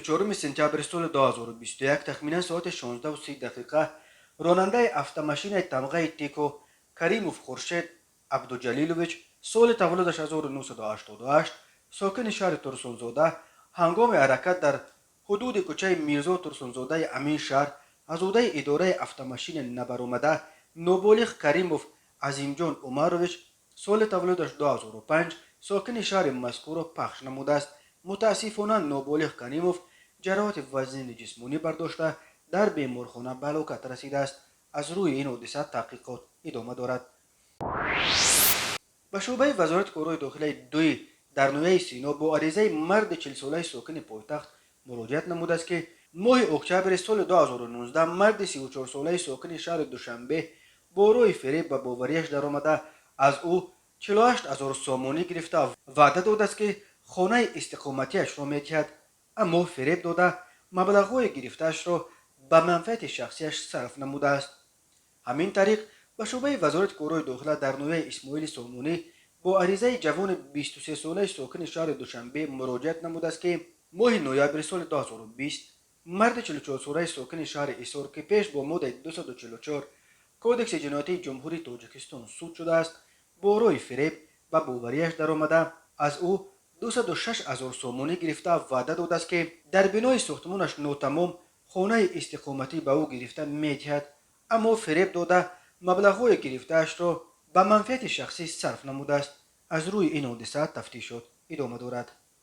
24 سپتامبر سال 2021 تخمینا ساعت 16:30 راننده автомашین تمغه تیکو کریموف خورشید عبدالجلیلویچ سال تولدش 1988 ساکن شهر ترسونزاده هنگام حرکت در حدود کوچه میرزا ترسونزاده امین شهر از عهده اداره автомашین نبرآمده نوبالغ کریموف عظیمجان عمرویچ سال تولدش 2005 ساکن شهر مذکور پخش نموده است. متاسفانه نوبالغ کریموف جراحت وزن جسمانی برداشته در بیمارخانه به هلاکت رسیده است. از روی این حادثه تحقیقات ادامه دارد. به شعبه وزارت کارهای داخلی دوی در نویه سینا با عریضه مرد 40 ساله ساکن پایتخت مراجعت نموده است که ماه اکتبر سال 2019 مرد 34 ساله ساکن شهر دوشنبه با روی فریب به باوریش درآمده از او 48,000 سامانی گرفته وعده داده است که خانه استقامتیش را می‌دهد، اما فریب داده مبلغ‌های گرفته‌اش را به منفعت شخصیش صرف نموده است. همین طریق به شعبه وزارت کارهای داخلی در نویه اسماعیل سامونی با عریضه جوان 23 ساله ساکن شهر دوشنبه مراجعت نموده است که ماه نوامبر سال 2020 مرد 44 ساله ساکن شهر ایسار که پیش با ماده 244 کودکس جنایتی جمهوری تاجیکستان صادر شده است با روی فریب و باوریش درآمده از او 206,000 سامانی گرفته وعده داده است که در بنای ساختمانش ناتمام خانه استقامتی به او گرفته می‌دهد، اما فریب داده مبلغ‌های گرفته‌اش را به منفعت شخصی صرف نموده است. از روی این حادثه تفتیشات ادامه دارد.